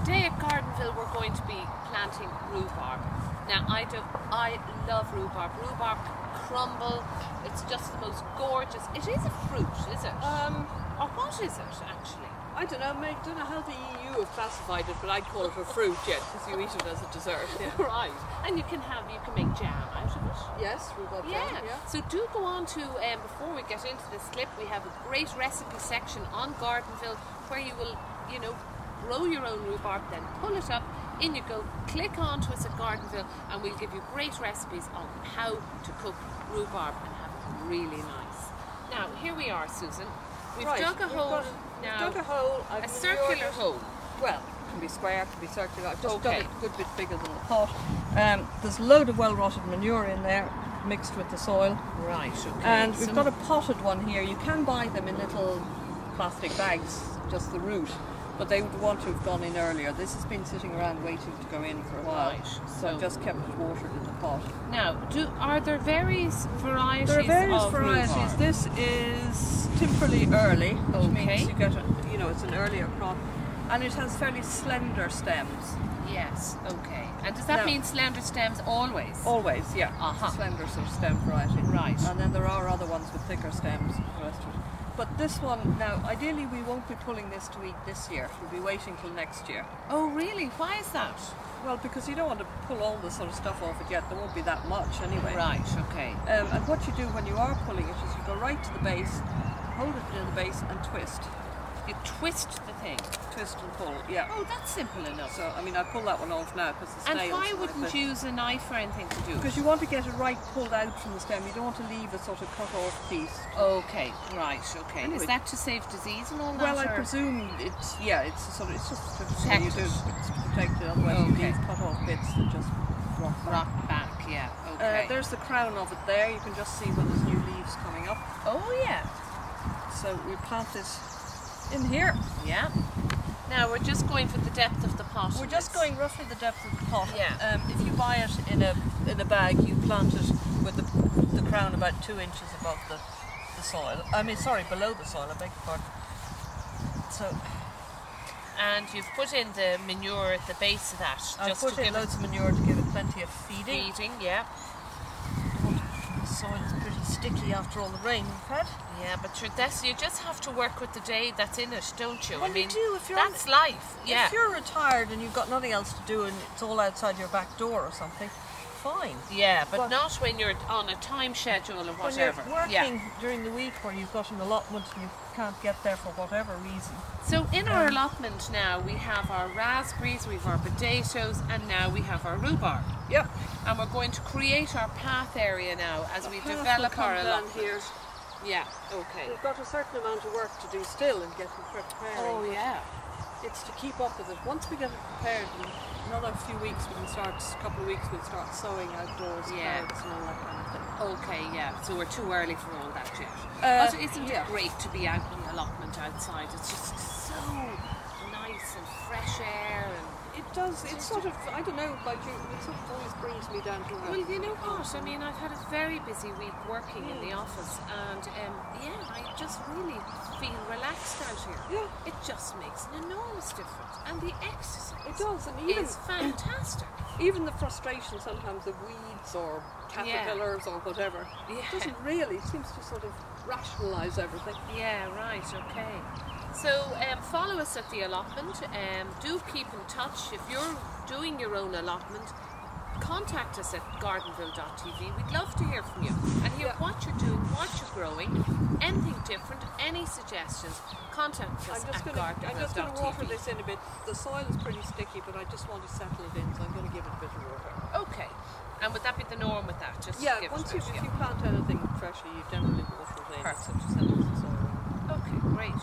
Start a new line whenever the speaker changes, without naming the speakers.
today at Gardenville we're going to be planting rhubarb. Now I love rhubarb. Rhubarb crumble, it's just the most gorgeous. It is a fruit, is it? Or what is it actually?
I don't know, I don't know how the EU have classified it, but I'd call it a fruit yet, because you eat it as a dessert. Yeah.
Right, and you can make jam out of it.
Yes, rhubarb jam, yeah.
So do go on to, before we get into this clip, we have a great recipe section on Gardenville where you will, grow your own rhubarb, then pull it up, in you go, click on to us at Gardenville, and we'll give you great recipes on how to cook rhubarb and have it really nice. Now, here we are, Susan. We've dug a hole now.
Dug a hole.
A circular hole.
Well, it can be square, it can be circular. I've just dug it a good bit bigger than the pot. There's a load of well-rotted manure in there, mixed with the soil.
Right, okay.
And we've got a potted one here. You can buy them in little plastic bags, just the root. But they would want to have gone in earlier. This has been sitting around waiting to go in for a while.
Right.
So I've just kept it watered in the pot.
Now, are there various varieties
There are various
of
varieties.
rhubarb?
This is Timperly Early, which means you get it's an earlier crop, and it has fairly slender stems.
Yes, okay. And does that mean slender stems always?
Always, yeah. It's a slender sort of stem variety.
Right.
And then there are other ones with thicker stems. The rest of it. But this one, now, ideally we won't be pulling this to eat this year. We'll be waiting till next year.
Oh, really? Why is that?
Well, because you don't want to pull all this sort of stuff off it yet. There won't be that much anyway.
Right, okay.
And what you do when you are pulling it is you go right to the base, hold it near the base and twist.
You twist the thing?
Twist and pull, yeah.
Oh, that's simple enough.
So, I mean, I pull that one off now because the snails...
And why wouldn't you use a knife or anything to do it?
Because you want to get it right pulled out from the stem. You don't want to leave a sort of cut off piece.
Okay, right, okay.
Anyway,
is that to save disease and all that?
Well, I presume it's just sort of what you do. It's to protect it, otherwise you leave cut off bits that just rock
back. Yeah, okay.
There's the crown of it there. You can just see where there's new leaves coming up.
Oh, yeah.
So we plant this in here.
Yeah. Now we're just going for the depth of the pot.
We're just going roughly the depth of the pot.
Yeah.
If you buy it in a bag, you plant it with the crown about 2 inches above the soil. I mean, sorry, below the soil. I beg your pardon. So.
And you've put in the manure at the base of that.
I've put in loads of manure to give it plenty of feeding.
Yeah.
The soil is pretty sticky after all the rain we've had.
Yeah, but you just have to work with the day that's in it, don't you?
Well,
I mean,
you do if you're
that's life. Yeah.
If you're retired and you've got nothing else to do and it's all outside your back door or something, fine.
Yeah, but not when you're on a time schedule or whatever.
When you're working during the week where you've got an allotment and you can't get there for whatever reason.
So in our allotment now we have our raspberries, we have our potatoes, and now we have our rhubarb.
Yep.
And we're going to create our path area now as we develop our allotment.
Here.
Yeah, okay.
We've got a certain amount of work to do still in getting prepared.
Oh yeah.
It's to keep up with it. Once we get it prepared, in another few weeks we'll start, we'll start sowing outdoors, carrots and all that kind of thing.
Okay, yeah. So we're too early for all that yet. But isn't it great to be out in the allotment outside? It's just so nice and fresh air and...
It does, it's sort of, I don't know about you, it sort of always brings me down to
Well, you know what, I mean, I've had a very busy week working in the office and I just really feel relaxed out here. Yeah. It just makes an enormous difference. And the exercise is fantastic.
Even the frustration sometimes of weeds or caterpillars or whatever, it doesn't really, it seems to sort of rationalise everything.
Yeah, right, okay. So follow us at the allotment, do keep in touch. If you're doing your own allotment, contact us at gardenville.tv. We'd love to hear from you and hear what you're doing, what you're growing, anything different, any suggestions, contact us at gardenville.tv.
I'm just going to water this in a bit. The soil is pretty sticky, but I just want to settle it in, so I'm going to give it a bit of water.
Okay. And would that be the norm with that? Just
yeah,
give
once
it
if you plant anything freshly, you generally water it in. Perfect. So it settles the soil.
Okay, great.